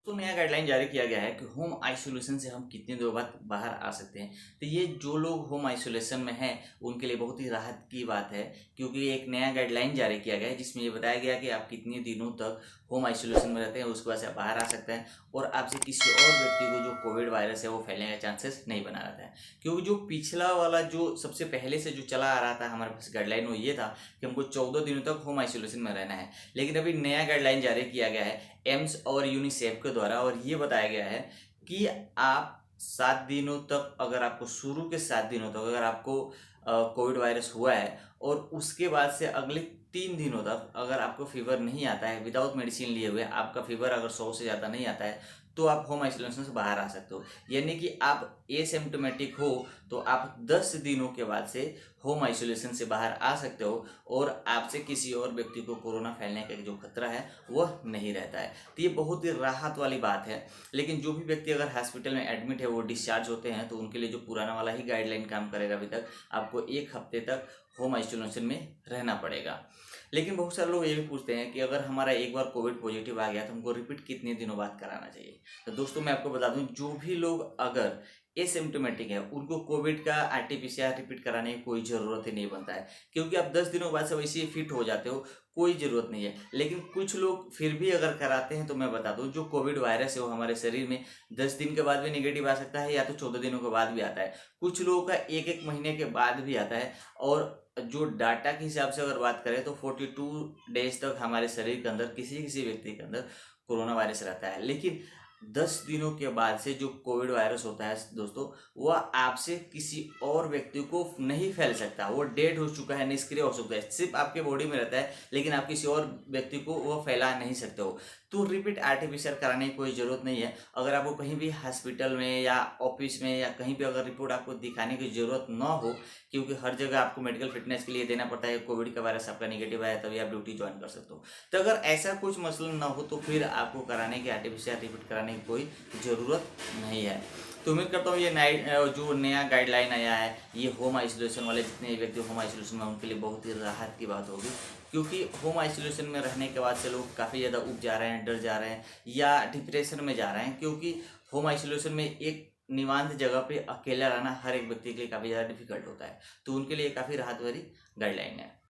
तो नया गाइडलाइन जारी किया गया है कि होम आइसोलेशन से हम कितनी देर बाद बाहर आ सकते हैं। तो ये जो लोग होम आइसोलेशन में हैं उनके लिए बहुत ही राहत की बात है, क्योंकि एक नया गाइडलाइन जारी किया गया है जिसमें ये बताया गया कि आप कितने दिनों तक होम आइसोलेशन में रहते हैं उसके बाद से आप बाहर आ सकते हैं और आपसे किसी और व्यक्ति को जो कोविड वायरस है वो फैलने का चांसेस नहीं बना रहता है। क्योंकि जो पिछला वाला जो सबसे पहले से जो चला आ रहा था हमारे पास गाइडलाइन वो ये था कि हमको 14 दिनों तक होम आइसोलेशन में रहना है, लेकिन अभी नया गाइडलाइन जारी किया गया है एम्स और यूनिसेफ के द्वारा और ये बताया गया है कि आप 7 दिनों तक, अगर आपको शुरू के 7 दिनों तक अगर आपको कोविड वायरस हुआ है और उसके बाद से अगले 3 दिनों तक अगर आपको फीवर नहीं आता है, विदाउट मेडिसिन लिए हुए आपका फीवर अगर 100 से ज़्यादा नहीं आता है तो आप होम आइसोलेशन से बाहर आ सकते हो। यानी कि आप एसिम्प्टोमेटिक हो तो आप 10 दिनों के बाद से होम आइसोलेशन से बाहर आ सकते हो और आपसे किसी और व्यक्ति को कोरोना फैलने का जो खतरा है वह नहीं रहता है। तो ये बहुत ही राहत वाली बात है। लेकिन जो भी व्यक्ति अगर हॉस्पिटल में एडमिट है वो डिस्चार्ज होते हैं तो उनके लिए जो पुराना वाला ही गाइडलाइन काम करेगा। अभी तक आपको 1 हफ्ते तक होम आइसोलेशन में रहना पड़ेगा। लेकिन बहुत सारे लोग ये भी पूछते हैं कि अगर हमारा एक बार कोविड पॉजिटिव आ गया तो हमको रिपीट कितने दिनों बाद कराना चाहिए। तो दोस्तों मैं आपको बता दूं, जो भी लोग अगर एसिम्प्टोमेटिक है उनको कोविड का आरटीपीसीआर रिपीट कराने की कोई ज़रूरत ही नहीं बनता है, क्योंकि आप 10 दिनों बाद से वैसे ही फिट हो जाते हो, कोई ज़रूरत नहीं है। लेकिन कुछ लोग फिर भी अगर कराते हैं तो मैं बता दूं, जो कोविड वायरस है वो हमारे शरीर में 10 दिन के बाद भी निगेटिव आ सकता है या तो 14 दिनों के बाद भी आता है। कुछ लोगों का 1-1 महीने के बाद भी आता है और जो डाटा के हिसाब से अगर बात करें तो 42 डेज तक हमारे शरीर के अंदर किसी किसी व्यक्ति के अंदर कोरोना वायरस रहता है। लेकिन 10 दिनों के बाद से जो कोविड वायरस होता है दोस्तों, वह आपसे किसी और व्यक्ति को नहीं फैल सकता। वो डेड हो चुका है, निष्क्रिय हो चुका है, सिर्फ आपके बॉडी में रहता है, लेकिन आप किसी और व्यक्ति को वह फैला नहीं सकते हो। तो रिपीट आरटीपीसीआर कराने की कोई ज़रूरत नहीं है। अगर आपको कहीं भी हॉस्पिटल में या ऑफिस में या कहीं भी अगर रिपोर्ट आपको दिखाने की ज़रूरत ना हो, क्योंकि हर जगह आपको मेडिकल फिटनेस के लिए देना पड़ता है, कोविड का वायरस आपका नेगेटिव आया तभी आप ड्यूटी ज्वाइन कर सकते हो। तो अगर ऐसा कुछ मसला ना हो तो फिर आपको कराने की आरटीपीसीआर रिपीट कराने की कोई ज़रूरत नहीं है। तो उम्मीद करता हूँ ये जो नया गाइडलाइन आया है ये होम आइसोलेशन वाले जितने व्यक्ति होम आइसोलेशन में उनके लिए बहुत ही राहत की बात होगी। क्योंकि होम आइसोलेशन में रहने के बाद से लोग काफ़ी ज़्यादा ऊब जा रहे हैं, डर जा रहे हैं या डिप्रेशन में जा रहे हैं, क्योंकि होम आइसोलेशन में एक निवांत जगह पे अकेला रहना हर एक व्यक्ति के लिए काफ़ी ज़्यादा डिफिकल्ट होता है। तो उनके लिए काफ़ी राहत भरी गाइडलाइन है।